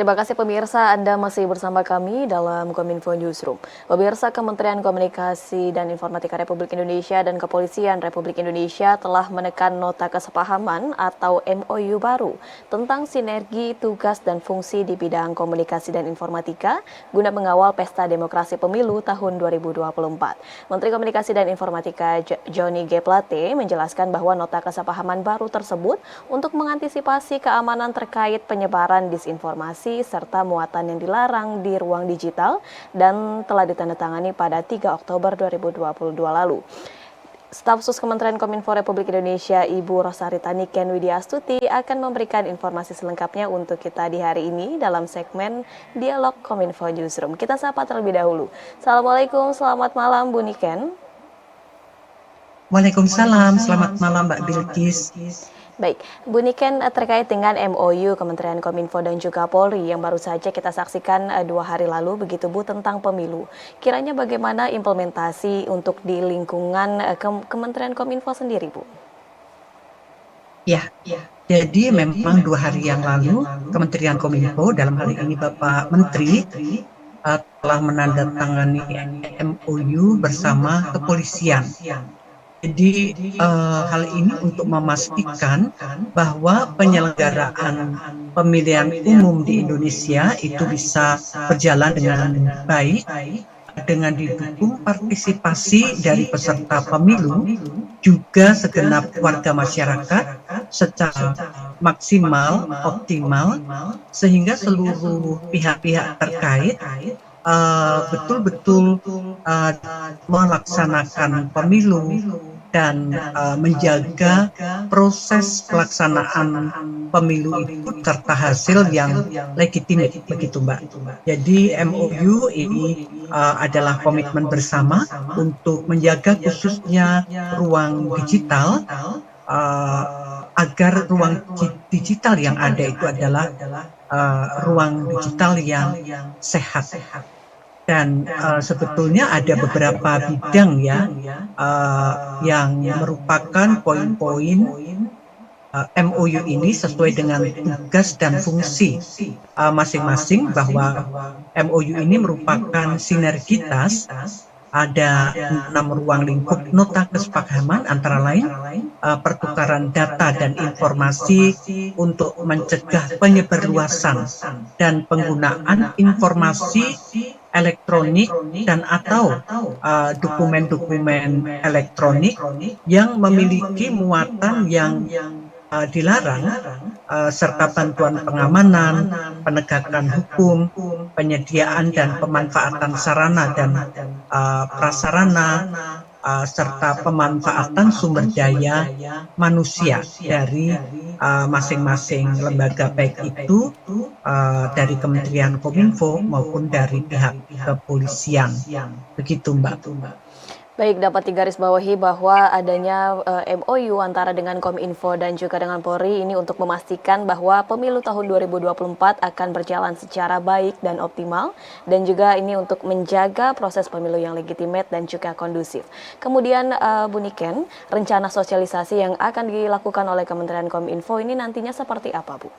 terima kasih pemirsa, Anda masih bersama kami dalam Kominfo Newsroom. Pemirsa, Kementerian Komunikasi dan Informatika Republik Indonesia dan Kepolisian Republik Indonesia telah menekan nota kesepahaman atau MOU baru tentang sinergi tugas dan fungsi di bidang komunikasi dan informatika guna mengawal pesta demokrasi pemilu tahun 2024. Menteri Komunikasi dan Informatika Johnny G. Plate menjelaskan bahwa nota kesepahaman baru tersebut untuk mengantisipasi keamanan terkait penyebaran disinformasi serta muatan yang dilarang di ruang digital dan telah ditandatangani pada 3 Oktober 2022 lalu. Staf Sus Kementerian Kominfo Republik Indonesia Ibu Rosarita Niken Widiastuti akan memberikan informasi selengkapnya untuk kita di hari ini dalam segmen Dialog Kominfo Newsroom. Kita sapa terlebih dahulu. Assalamualaikum, selamat malam Bu Niken. Waalaikumsalam, selamat malam Mbak Bilkis. Baik, Bu Niken, terkait dengan MOU Kementerian Kominfo dan juga Polri yang baru saja kita saksikan 2 hari lalu begitu Bu tentang pemilu. Kiranya bagaimana implementasi untuk di lingkungan Kementerian Kominfo sendiri Bu? Ya, jadi memang 2 hari yang lalu Kementerian Kominfo dalam hal ini Bapak Menteri telah menandatangani MOU bersama kepolisian. Jadi hal ini untuk memastikan bahwa penyelenggaraan pemilihan umum di Indonesia itu bisa berjalan dengan baik dengan didukung partisipasi dari peserta pemilu, juga segenap warga masyarakat secara maksimal, optimal, sehingga seluruh pihak-pihak terkait betul-betul melaksanakan pemilu dan menjaga proses pelaksanaan pemilu itu serta hasil yang legitimit, begitu Mbak. Jadi MOU ini adalah komitmen bersama untuk menjaga khususnya ruang digital agar ruang digital yang ada itu adalah ruang digital yang sehat. Dan sebetulnya ada beberapa bidang ya yang merupakan poin-poin MOU ini sesuai dengan tugas dan fungsi masing-masing, bahwa MOU ini merupakan sinergitas. Ada 6 ruang lingkup nota kesepahaman, antara lain pertukaran data dan informasi untuk mencegah penyebarluasan dan penggunaan informasi elektronik dan atau dokumen-dokumen elektronik yang memiliki muatan yang dilarang, serta bantuan pengamanan, penegakan hukum, penyediaan dan pemanfaatan sarana dan prasarana, serta pemanfaatan sumber daya manusia dari masing-masing lembaga, baik itu dari Kementerian Kominfo maupun dari pihak kepolisian. Begitu Mbak. Baik, dapat digarisbawahi bahwa adanya MOU antara dengan Kominfo dan juga dengan Polri ini untuk memastikan bahwa pemilu tahun 2024 akan berjalan secara baik dan optimal, dan juga ini untuk menjaga proses pemilu yang legitimate dan juga kondusif. Kemudian Bu Niken, rencana sosialisasi yang akan dilakukan oleh Kementerian Kominfo ini nantinya seperti apa Bu?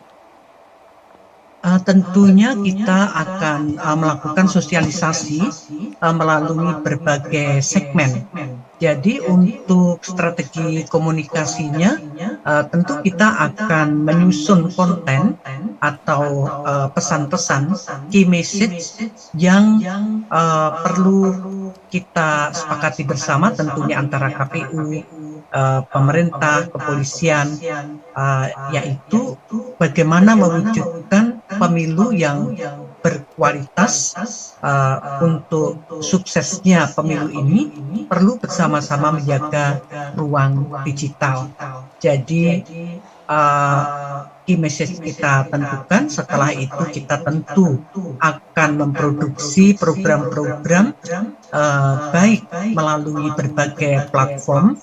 Tentunya kita akan melakukan sosialisasi melalui berbagai segmen. Jadi untuk strategi komunikasinya, tentu kita akan menyusun konten atau pesan-pesan key message yang perlu kita sepakati bersama, tentunya antara KPU, pemerintah, kepolisian, yaitu bagaimana mewujudkan pemilu yang berkualitas. Untuk suksesnya pemilu ini perlu bersama-sama menjaga ruang digital. Jadi key message kita tentukan, setelah itu kita tentu akan memproduksi program-program baik melalui berbagai platform,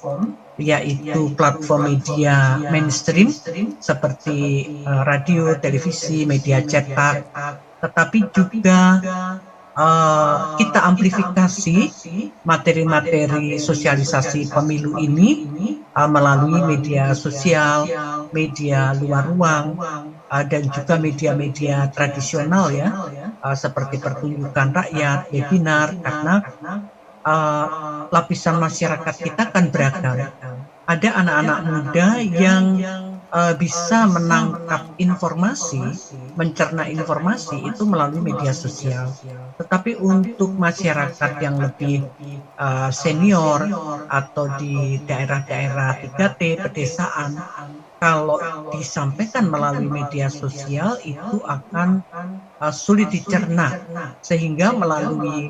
yaitu platform media mainstream seperti radio, televisi, media cetak, tetapi juga kita amplifikasi materi-materi sosialisasi pemilu ini melalui media sosial, media luar ruang, dan juga media-media tradisional ya, seperti pertunjukan rakyat, webinar, karena uh, lapisan masyarakat kita kan beragam. Ada anak-anak muda yang bisa menangkap informasi, mencerna informasi itu melalui media sosial. Tetapi untuk masyarakat yang lebih senior atau di daerah-daerah 3T, pedesaan, kalau disampaikan melalui media sosial itu akan sulit dicerna, sehingga melalui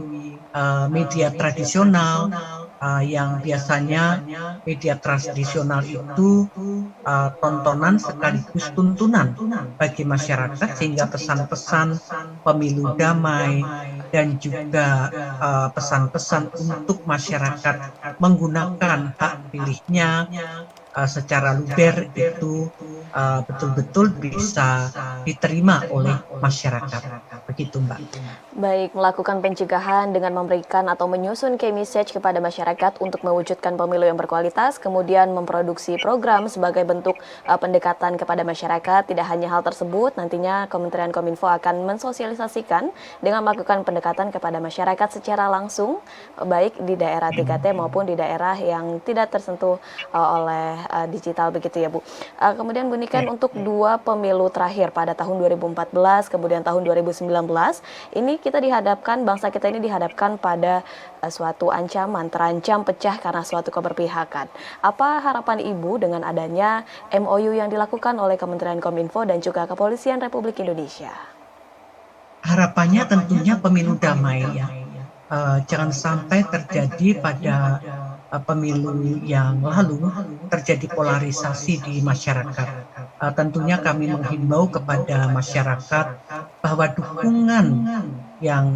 media tradisional yang biasanya media tradisional itu tontonan sekaligus tuntunan bagi masyarakat, sehingga pesan-pesan pemilu damai dan juga pesan-pesan untuk masyarakat menggunakan hak pilihnya secara luber itu betul-betul bisa diterima oleh masyarakat. Begitu, Mbak. Baik, melakukan pencegahan dengan memberikan atau menyusun key message kepada masyarakat untuk mewujudkan pemilu yang berkualitas, kemudian memproduksi program sebagai bentuk pendekatan kepada masyarakat. Tidak hanya hal tersebut, nantinya Kementerian Kominfo akan mensosialisasikan dengan melakukan pendekatan kepada masyarakat secara langsung, baik di daerah 3T maupun di daerah yang tidak tersentuh oleh digital, begitu ya Bu. Kemudian Bu Niken, untuk dua pemilu terakhir pada tahun 2014, kemudian tahun 2019, ini bangsa kita ini dihadapkan pada suatu ancaman, terancam pecah karena suatu keberpihakan. Apa harapan Ibu dengan adanya MOU yang dilakukan oleh Kementerian Kominfo dan juga Kepolisian Republik Indonesia? Harapannya tentunya pemilu damai ya. Jangan sampai terjadi pada pemilu yang lalu terjadi polarisasi di masyarakat. Tentunya kami menghimbau kepada masyarakat bahwa dukungan yang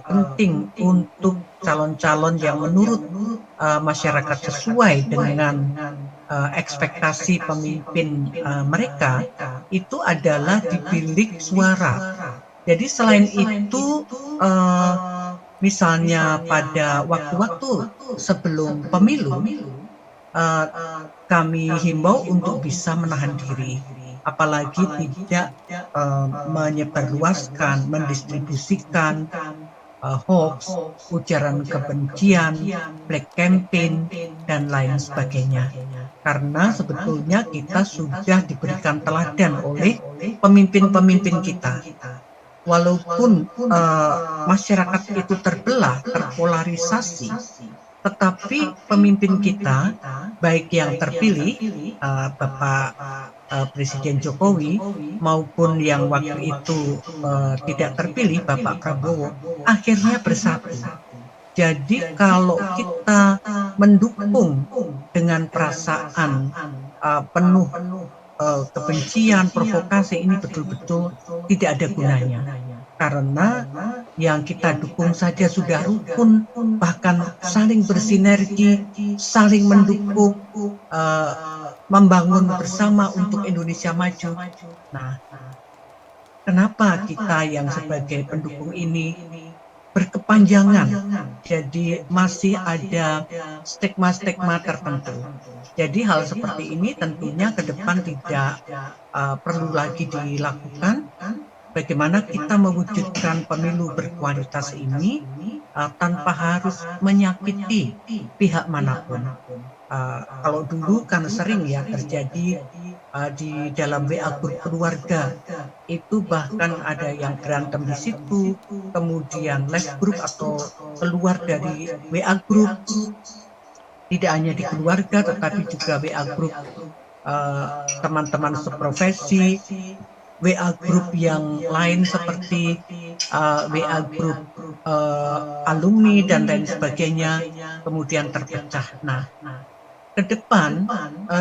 penting untuk calon-calon yang menurut masyarakat sesuai dengan ekspektasi pemimpin mereka itu adalah di bilik suara. Jadi selain itu misalnya pada waktu-waktu sebelum pemilu kami himbau untuk bisa menahan diri, apalagi tidak menyebarluaskan, mendistribusikan hoax, ujaran kebencian, black campaign, dan lain sebagainya. Karena sebetulnya kita sudah diberikan teladan oleh pemimpin-pemimpin kita. Walaupun masyarakat itu terbelah, terpolarisasi, tetapi pemimpin kita, baik yang terpilih, Bapak Presiden Jokowi, maupun yang waktu itu tidak terpilih, Bapak Prabowo, akhirnya bersatu. Jadi kalau kita mendukung dengan perasaan penuh kebencian, provokasi, ini betul-betul tidak ada gunanya. Karena yang kita dukung saja sudah rukun, bahkan saling bersinergi, saling mendukung, membangun bersama untuk Indonesia maju. Nah, kenapa kita yang sebagai pendukung ini berkepanjangan? Jadi masih ada stigma-stigma tertentu. Jadi hal seperti ini tentunya ke depan tidak perlu lagi dilakukan. Bagaimana kita mewujudkan pemilu berkualitas ini tanpa harus menyakiti pihak manapun. Kalau dulu kan sering ya terjadi di dalam WA grup keluarga, itu bahkan ada yang berantem di situ, kemudian live group atau keluar dari WA grup. Tidak hanya di keluarga, tetapi juga WA grup teman-teman seprofesi, WA grup yang lain seperti WA grup alumni dan lain sebagainya, kemudian terpecah. Nah, ke depan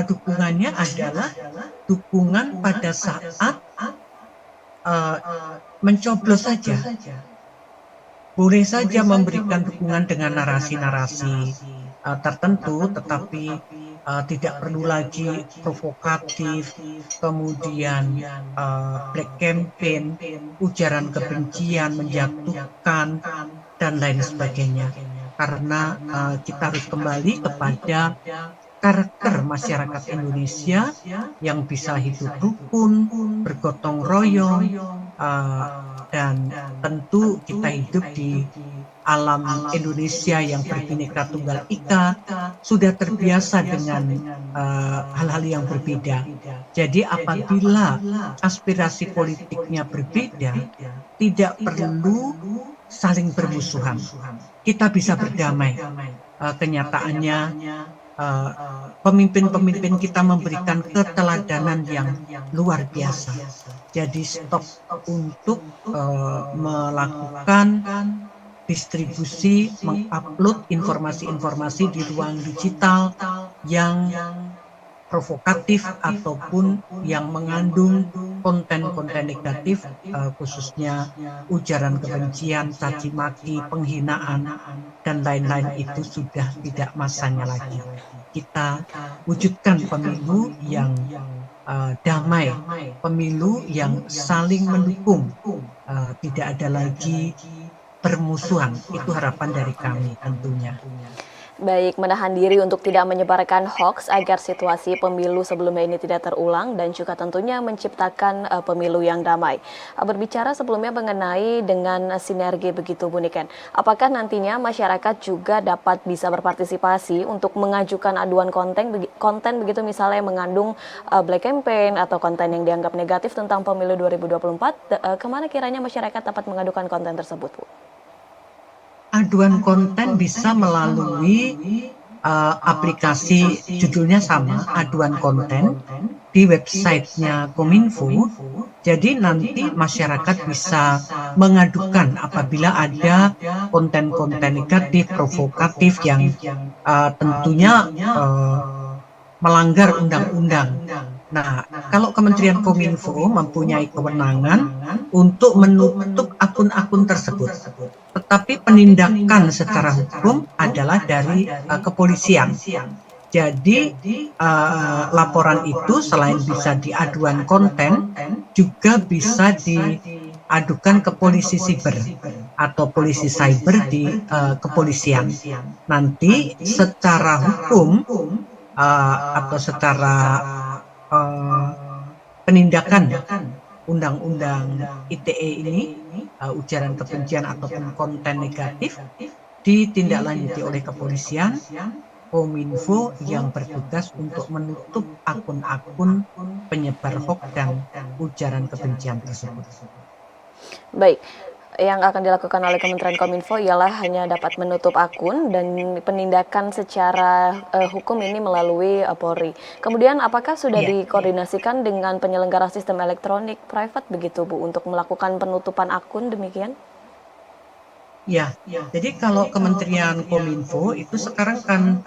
dukungannya adalah dukungan pada saat mencoblos saja. Boleh saja memberikan dukungan dengan narasi-narasi tertentu, tetapi tidak perlu lagi provokatif, kemudian black campaign, ujaran kebencian, menjatuhkan, dan lain sebagainya. Karena kita harus kembali kepada karakter masyarakat Indonesia yang bisa hidup rukun, bergotong royong, dan tentu kita hidup di alam Indonesia yang berbineka tunggal ika, sudah terbiasa dengan hal-hal yang berbeda. Jadi apabila aspirasi politiknya berbeda, tidak perlu saling bermusuhan. Kita bisa berdamai. Kenyataannya pemimpin-pemimpin kita memberikan keteladanan yang luar biasa. Jadi stop untuk melakukan distribusi, mengupload informasi-informasi di ruang digital yang provokatif ataupun yang mengandung konten-konten negatif, khususnya ujaran kebencian, caci maki, penghinaan, dan lain-lain itu sudah tidak masanya lagi. Kita wujudkan pemilu yang damai, pemilu yang saling mendukung, tidak ada lagi permusuhan. Itu harapan dari kami tentunya. Baik, menahan diri untuk tidak menyebarkan hoaks agar situasi pemilu sebelumnya ini tidak terulang dan juga tentunya menciptakan pemilu yang damai. Berbicara sebelumnya mengenai dengan sinergi begitu Bu Niken, apakah nantinya masyarakat juga dapat bisa berpartisipasi untuk mengajukan aduan konten begitu misalnya yang mengandung black campaign atau konten yang dianggap negatif tentang pemilu 2024, kemana kiranya masyarakat dapat mengadukan konten tersebut Bu? Aduan konten bisa melalui aplikasi, judulnya sama, aduan konten, di websitenya Kominfo. Jadi nanti masyarakat bisa mengadukan apabila ada konten-konten negatif, provokatif yang tentunya melanggar undang-undang. Nah, kalau Kementerian Kominfo mempunyai kewenangan untuk menutup akun-akun tersebut, tetapi penindakan secara hukum adalah dari kepolisian. Jadi laporan itu selain bisa diaduan konten, juga bisa diadukan ke polisi siber atau polisi cyber di kepolisian. Nanti secara hukum atau secara penindakan undang-undang ITE ini, ujaran kebencian ataupun konten negatif, ditindaklanjuti oleh kepolisian, Kominfo yang bertugas untuk menutup akun-akun penyebar hoax dan ujaran kebencian tersebut. Baik. Yang akan dilakukan oleh Kementerian Kominfo ialah hanya dapat menutup akun dan penindakan secara hukum ini melalui Polri. Kemudian apakah sudah dikoordinasikan dengan penyelenggara sistem elektronik private begitu Bu untuk melakukan penutupan akun demikian? Ya, jadi kalau Kementerian Kominfo itu sekarang kan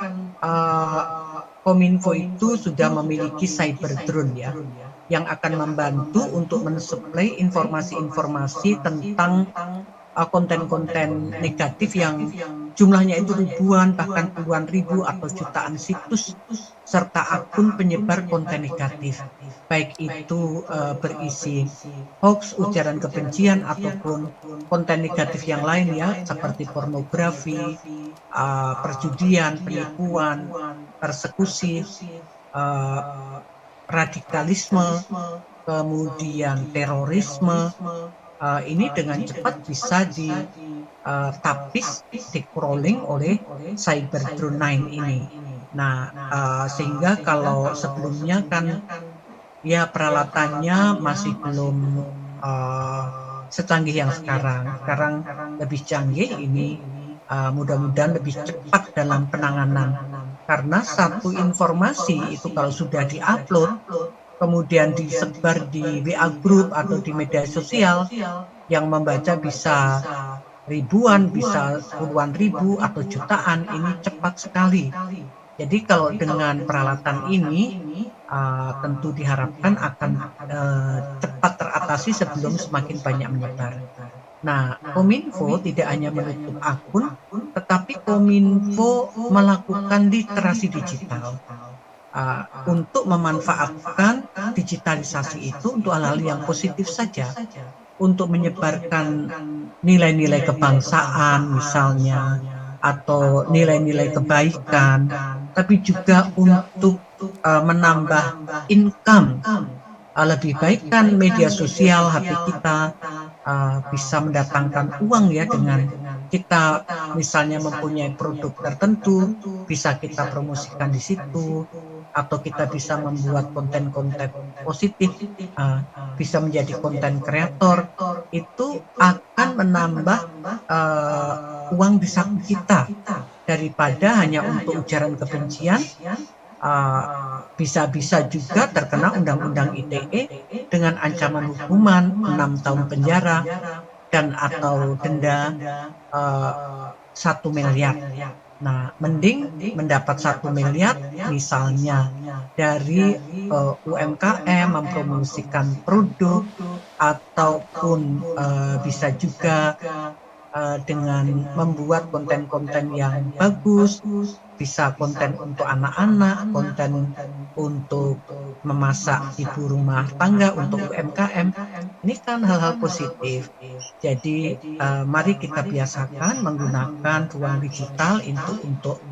Kominfo itu sudah memiliki cyber drone ya, yang akan membantu untuk mensuplai informasi-informasi tentang konten-konten negatif yang jumlahnya itu ribuan bahkan puluhan ribu atau jutaan situs serta akun penyebar konten negatif, baik itu berisi hoax, ujaran kebencian ataupun konten negatif yang lain ya, seperti pornografi, perjudian, penipuan, persekusi, radikalisme, kemudian terorisme. Ini dengan cepat bisa ditapis, di-crawling oleh cyber drone 9 ini. Nah, sehingga kalau sebelumnya kan ya peralatannya masih belum secanggih yang sekarang lebih canggih ini, mudah-mudahan lebih cepat dalam penanganan. Karena satu informasi itu kalau sudah diupload, kemudian disebar di WA group atau di media sosial, yang membaca bisa ribuan, bisa puluhan ribu atau jutaan, ini cepat sekali. Jadi kalau dengan peralatan ini tentu diharapkan akan cepat teratasi sebelum semakin banyak menyebar. Nah, Kominfo tidak hanya menutup akun, tetapi Kominfo melakukan literasi digital untuk memanfaatkan digitalisasi itu untuk hal-hal yang positif saja, untuk menyebarkan nilai-nilai kebangsaan misalnya, atau nilai-nilai kebaikan, tapi juga untuk menambah income. Lebih baik kan media sosial HP kita bisa mendatangkan uang ya, dengan kita misalnya mempunyai produk tertentu, bisa kita promosikan di situ, atau kita bisa membuat konten-konten positif, bisa menjadi konten kreator. Itu akan menambah uang di saku kita, daripada hanya untuk ujaran kebencian. Bisa-bisa juga terkena Undang-Undang ITE dengan ancaman hukuman 6 tahun penjara dan atau denda 1 miliar. Nah, mending mendapat 1 miliar misalnya dari UMKM mempromosikan produk, ataupun bisa juga dengan membuat konten-konten yang bagus, bisa konten untuk anak-anak, konten untuk memasak ibu rumah tangga, untuk UMKM. Ini kan hal-hal positif. Jadi mari kita biasakan menggunakan ruang digital itu untuk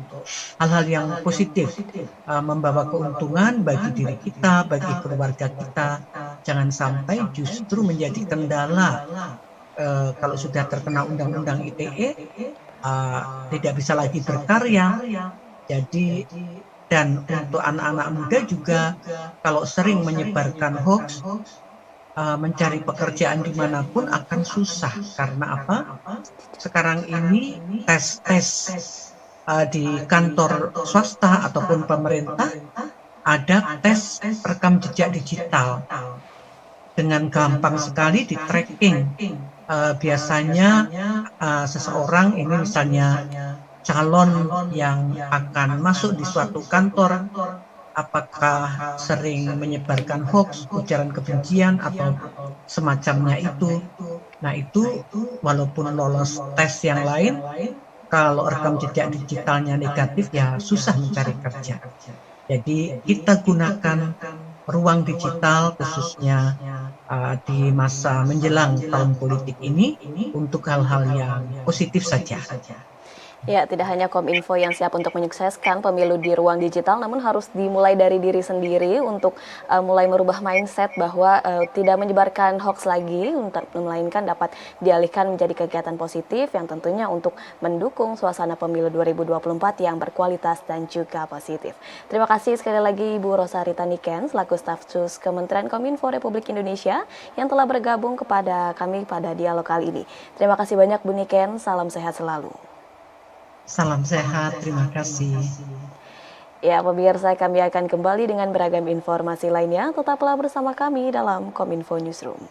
hal-hal yang positif, membawa keuntungan bagi diri kita, bagi keluarga kita. Jangan sampai justru menjadi kendala. Kalau sudah terkena Undang-Undang ITE, tidak bisa lagi berkarya. Jadi, dan untuk anak-anak muda juga, kalau sering menyebarkan hoax, mencari pekerjaan dimanapun akan susah. Karena apa? Sekarang ini tes-tes di kantor swasta ataupun pemerintah ada tes rekam jejak digital. Dengan gampang sekali di tracking. Biasanya seseorang ini misalnya calon yang akan masuk di suatu kantor, apakah sering menyebarkan hoax, ujaran kebencian atau semacamnya itu. Nah, itu walaupun lolos tes yang lain, kalau rekam jejak digitalnya negatif ya susah mencari kerja. Jadi kita gunakan ruang digital khususnya di masa menjelang tahun politik ini untuk hal-hal yang positif saja. Ya, tidak hanya Kominfo yang siap untuk menyukseskan pemilu di ruang digital, namun harus dimulai dari diri sendiri untuk mulai merubah mindset bahwa tidak menyebarkan hoax lagi, melainkan dapat dialihkan menjadi kegiatan positif yang tentunya untuk mendukung suasana pemilu 2024 yang berkualitas dan juga positif. Terima kasih sekali lagi Ibu Rosarita Niken, selaku staf sus Kementerian Kominfo Republik Indonesia yang telah bergabung kepada kami pada dialog kali ini. Terima kasih banyak Bu Niken, salam sehat selalu. Salam sehat, terima kasih. Ya, pemirsa, kami akan kembali dengan beragam informasi lainnya. Tetaplah bersama kami dalam Kominfo Newsroom.